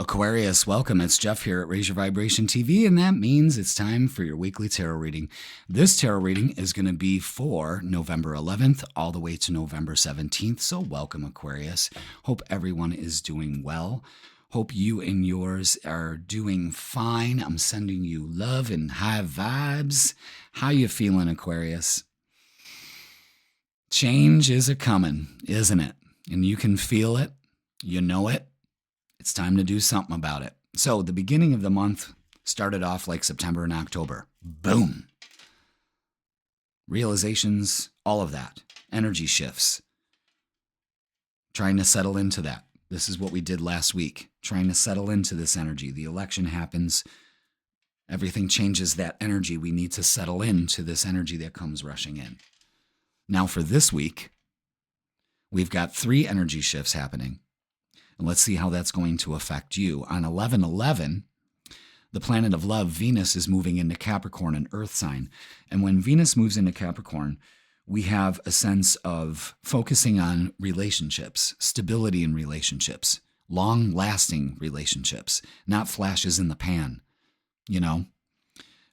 Aquarius, welcome. It's Jeff here at Raise Your Vibration TV, and that means it's time for your weekly tarot reading. This tarot reading is going to be for November 11th all the way to November 17th, so welcome, Aquarius. Hope everyone is doing well. Hope you and yours are doing fine. I'm sending you love and high vibes. How you feeling, Aquarius? Change is a-coming, isn't it? And you can feel it. You know it. It's time to do something about it. So the beginning of the month started off like September and October. Boom. Realizations, all of that. Energy shifts. Trying to settle into that. This is what we did last week. Trying to settle into this energy. The election happens. Everything changes that energy. We need to settle into this energy that comes rushing in. Now for this week, we've got 3 energy shifts happening. And let's see how that's going to affect you. On 11/11, the planet of love, Venus, is moving into Capricorn, an earth sign. And when Venus moves into Capricorn, we have a sense of focusing on relationships, stability in relationships, long-lasting relationships, not flashes in the pan, you know?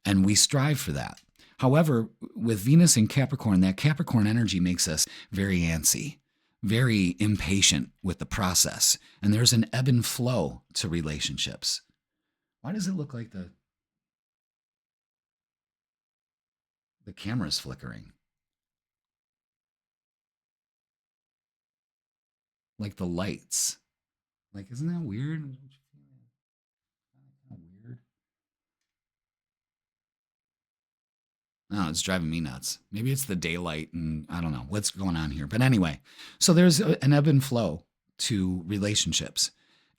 And we strive for that. However, with Venus in Capricorn, that Capricorn energy makes us very antsy, very impatient with the process. And there's an ebb and flow to relationships. Why does it look like the camera's flickering? Like the lights. Like, isn't that weird? Kind of weird. No, it's driving me nuts. Maybe it's the daylight and I don't know what's going on here. But anyway, so there's an ebb and flow to relationships.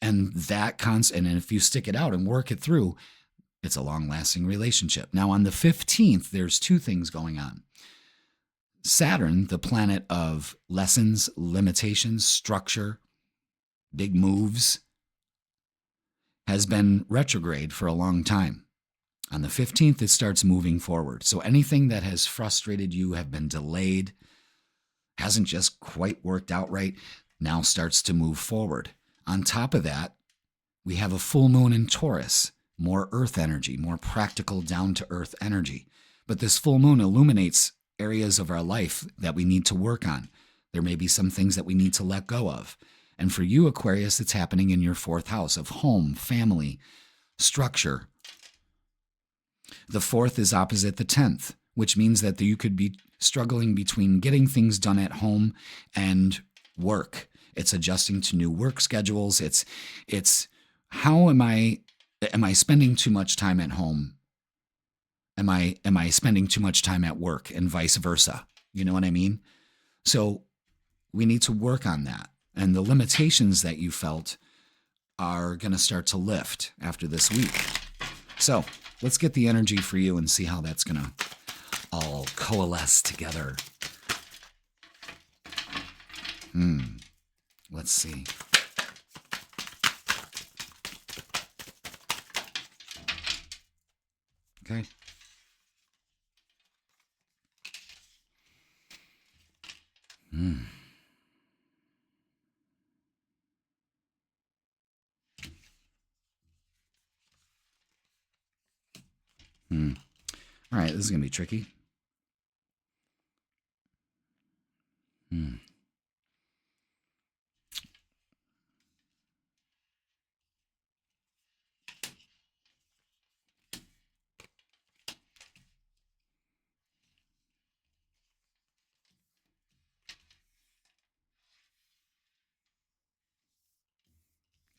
And that and if you stick it out and work it through, it's a long-lasting relationship. Now on the 15th, there's 2 things going on. Saturn, the planet of lessons, limitations, structure, big moves, has been retrograde for a long time. On the 15th, it starts moving forward. So anything that has frustrated you, have been delayed, hasn't just quite worked out right, now starts to move forward. On top of that, we have a full moon in Taurus, more earth energy, more practical, down-to-earth energy. But this full moon illuminates areas of our life that we need to work on. There may be some things that we need to let go of. And for you, Aquarius, it's happening in your 4th house of home, family, structure. The 4th is opposite the 10th, which means that you could be struggling between getting things done at home and work. It's adjusting to new work schedules. It's how am I spending too much time at home? Am I spending too much time at work and vice versa? You know what I mean? So we need to work on that. And the limitations that you felt are going to start to lift after this week. So let's get the energy for you and see how that's going to all coalesce together. Let's see. Okay. All right, this is going to be tricky.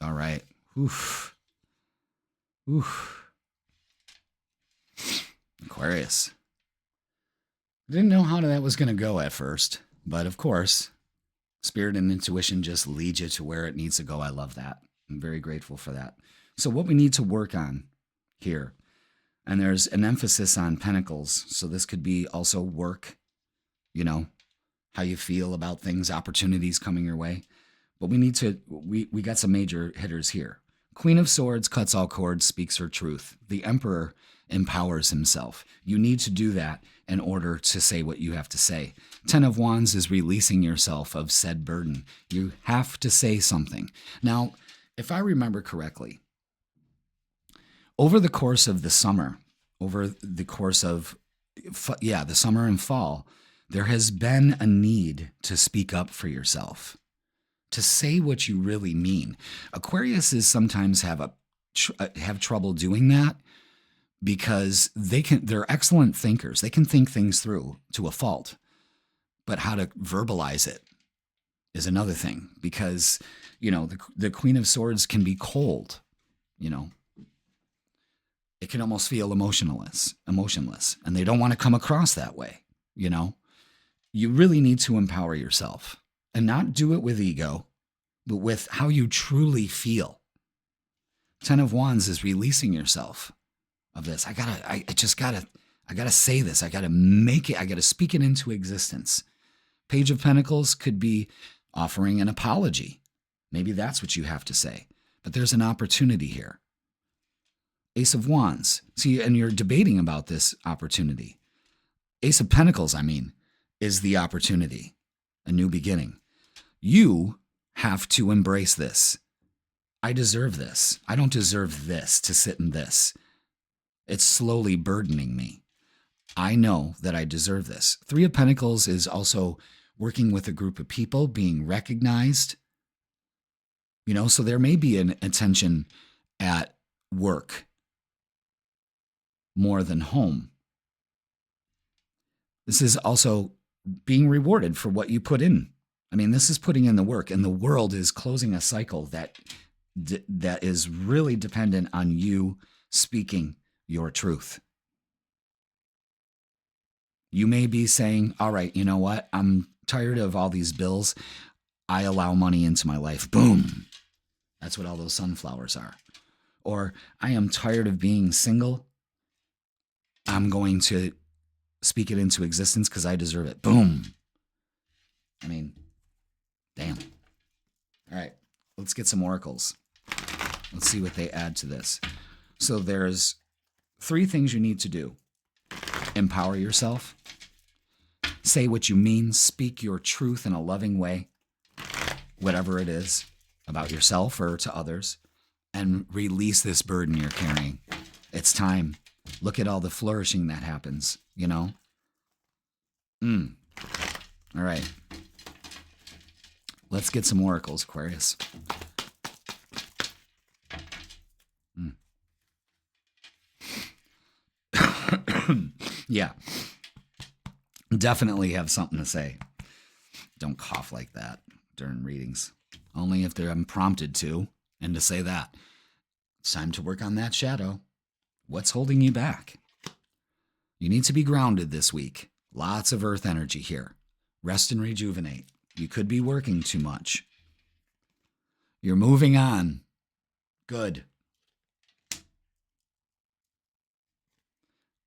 All right. Oof. Aquarius. I didn't know how that was going to go at first, but of course, spirit and intuition just lead you to where it needs to go. I love that. I'm very grateful for that. So what we need to work on here, and there's an emphasis on pentacles, so this could be also work, you know, how you feel about things, opportunities coming your way. But we got some major hitters here. Queen of Swords cuts all cords, speaks her truth. The Emperor empowers himself. You need to do that in order to say what you have to say. 10 of Wands is releasing yourself of said burden. You have to say something. Now, if I remember correctly, over the course of the summer, over the course of, the summer and fall, there has been a need to speak up for yourself, to say what you really mean. Aquariuses sometimes have trouble doing that because they're excellent thinkers. They can think things through to a fault, but how to verbalize it is another thing, because, the Queen of Swords can be cold, It can almost feel emotionless, and they don't want to come across that way, You really need to empower yourself and not do it with ego, but with how you truly feel. 10 of Wands is releasing yourself of this. I gotta say this. I gotta make it. I gotta speak it into existence. Page of Pentacles could be offering an apology. Maybe that's what you have to say. But there's an opportunity here. Ace of Wands. See, and you're debating about this opportunity. Ace of Pentacles, is the opportunity. A new beginning. You have to embrace this. I deserve this. I don't deserve this, to sit in this. It's slowly burdening me. I know that I deserve this. Three of Pentacles is also working with a group of people, being recognized. So there may be an attention at work more than home. This is also being rewarded for what you put in. This is putting in the work, and the world is closing a cycle that is really dependent on you speaking your truth. You may be saying, all right, you know what? I'm tired of all these bills. I allow money into my life. Boom. That's what all those sunflowers are. Or I am tired of being single. I'm going to speak it into existence because I deserve it. Boom. Damn. All right, let's get some oracles. Let's see what they add to this. So there's 3 things you need to do. Empower yourself. Say what you mean. Speak your truth in a loving way, whatever it is, about yourself or to others, and release this burden you're carrying. It's time. Look at all the flourishing that happens, All right. Let's get some oracles, Aquarius. Yeah. Definitely have something to say. Don't cough like that during readings. Only if I'm prompted to, and to say that. It's time to work on that shadow. What's holding you back? You need to be grounded this week. Lots of earth energy here. Rest and rejuvenate. You could be working too much. You're moving on. Good.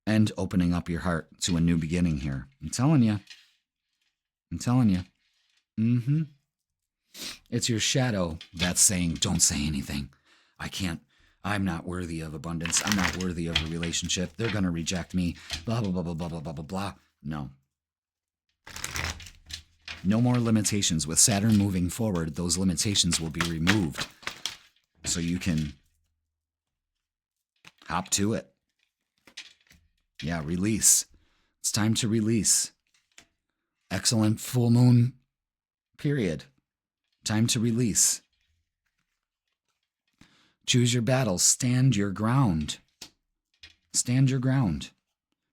And opening up your heart to a new beginning here. I'm telling you. It's your shadow that's saying, don't say anything. I'm not worthy of abundance. I'm not worthy of a relationship. They're going to reject me. Blah, blah, blah, blah, blah, blah, blah, blah, blah. No. No more limitations. With Saturn moving forward, those limitations will be removed. So you can hop to it. Yeah, release. It's time to release. Excellent full moon period. Time to release. Choose your battles. Stand your ground. Stand your ground.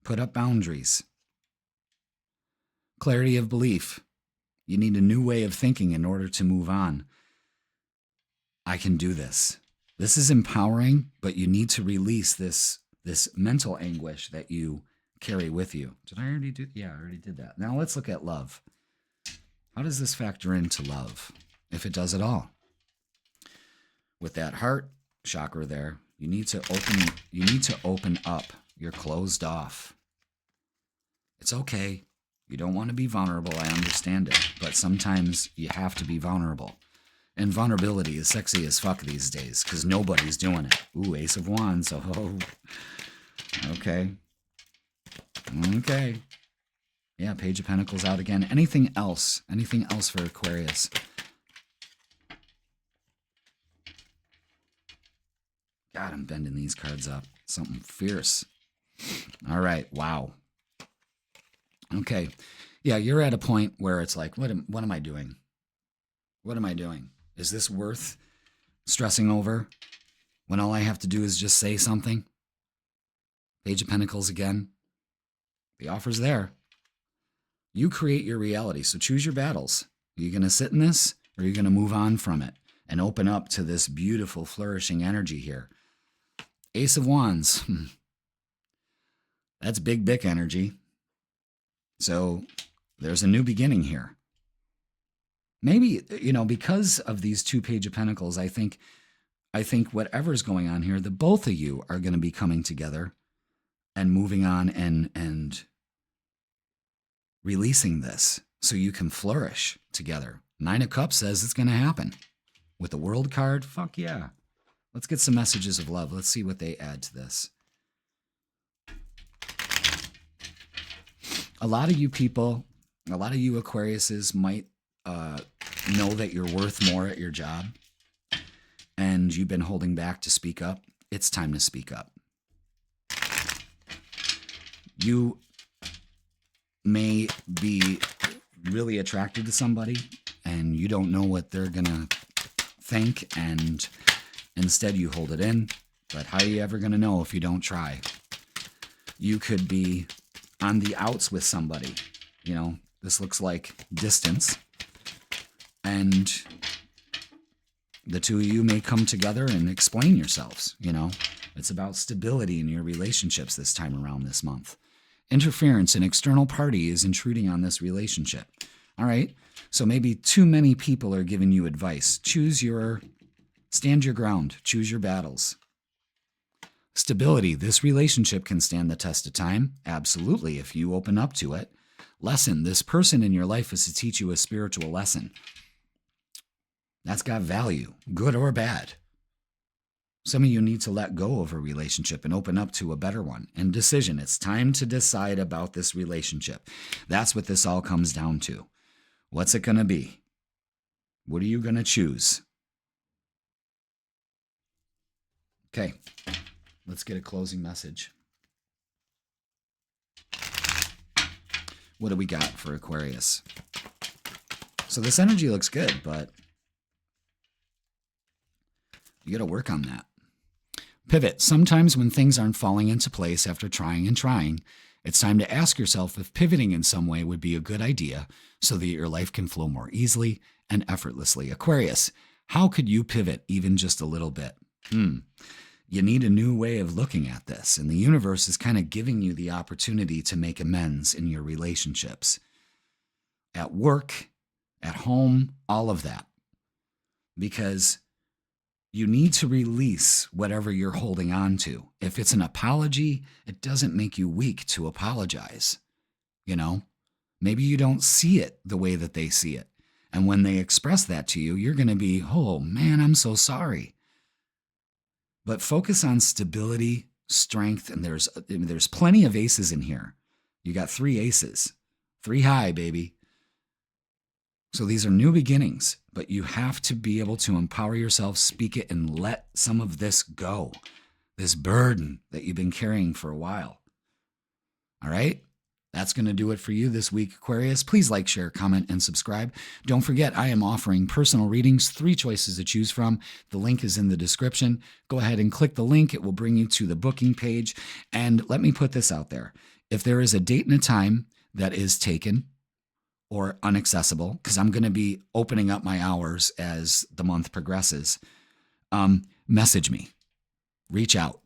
Put up boundaries. Clarity of belief. You need a new way of thinking in order to move on. I can do this. This is empowering, but you need to release this mental anguish that you carry with you. Did I already do? Yeah, I already did that. Now let's look at love. How does this factor into love, if it does at all? With that heart chakra there, you need to open up. You're closed off. It's okay. You don't want to be vulnerable. I understand it. But sometimes you have to be vulnerable. And vulnerability is sexy as fuck these days because nobody's doing it. Ooh, Ace of Wands. Oh, okay. Okay. Yeah, Page of Pentacles out again. Anything else? Anything else for Aquarius? God, I'm bending these cards up. Something fierce. All right. Wow. Okay. Yeah, you're at a point where it's like, what am I doing? What am I doing? Is this worth stressing over when all I have to do is just say something? Page of Pentacles again. The offer's there. You create your reality, so choose your battles. Are you going to sit in this, or are you going to move on from it and open up to this beautiful, flourishing energy here? Ace of Wands. That's big, big energy. So there's a new beginning here. Maybe, because of these 2 Page of Pentacles, I think whatever's going on here, the both of you are going to be coming together and moving on and releasing this so you can flourish together. 9 of Cups says it's going to happen. With the World card, fuck yeah. Let's get some messages of love. Let's see what they add to this. A lot of you people, a lot of you Aquariuses might know that you're worth more at your job and you've been holding back to speak up. It's time to speak up. You may be really attracted to somebody and you don't know what they're gonna think, and instead you hold it in. But how are you ever gonna know if you don't try? You could be on the outs with somebody. This looks like distance, and the two of you may come together and explain yourselves. It's about stability in your relationships this time around this month. Interference, an external party is intruding on this relationship. All right, so maybe too many people are giving you advice. Stand your ground, choose your battles. Stability, this relationship can stand the test of time. Absolutely, if you open up to it. Lesson, this person in your life is to teach you a spiritual lesson. That's got value, good or bad. Some of you need to let go of a relationship and open up to a better one. And decision, it's time to decide about this relationship. That's what this all comes down to. What's it going to be? What are you going to choose? Okay, let's get a closing message. What do we got for Aquarius? So this energy looks good, but you got to work on that. Pivot. Sometimes when things aren't falling into place after trying and trying, it's time to ask yourself if pivoting in some way would be a good idea so that your life can flow more easily and effortlessly. Aquarius, how could you pivot even just a little bit? You need a new way of looking at this, and the universe is kind of giving you the opportunity to make amends in your relationships. At work, at home, all of that. Because you need to release whatever you're holding on to. If it's an apology, it doesn't make you weak to apologize. Maybe you don't see it the way that they see it. And when they express that to you, you're going to be, oh man, I'm so sorry. But focus on stability, strength, and there's plenty of aces in here. You got 3 aces. 3 high, baby. So these are new beginnings, but you have to be able to empower yourself, speak it, and let some of this go. This burden that you've been carrying for a while. All right? That's going to do it for you this week, Aquarius. Please like, share, comment, and subscribe. Don't forget, I am offering personal readings, 3 choices to choose from. The link is in the description. Go ahead and click the link. It will bring you to the booking page. And let me put this out there. If there is a date and a time that is taken or unaccessible, because I'm going to be opening up my hours as the month progresses, message me. Reach out.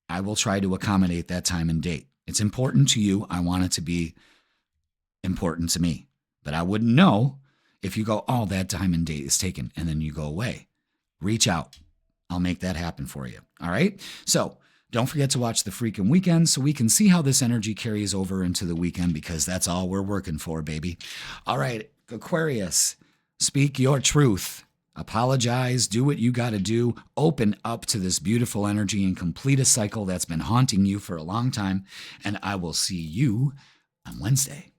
I will try to accommodate that time and date. It's important to you. I want it to be important to me. But I wouldn't know if you go, oh, that time and date is taken, and then you go away. Reach out. I'll make that happen for you. All right? So don't forget to watch the Freakin' Weekend so we can see how this energy carries over into the weekend, because that's all we're working for, baby. All right, Aquarius, speak your truth. Apologize, do what you got to do, open up to this beautiful energy and complete a cycle that's been haunting you for a long time. And I will see you on Wednesday.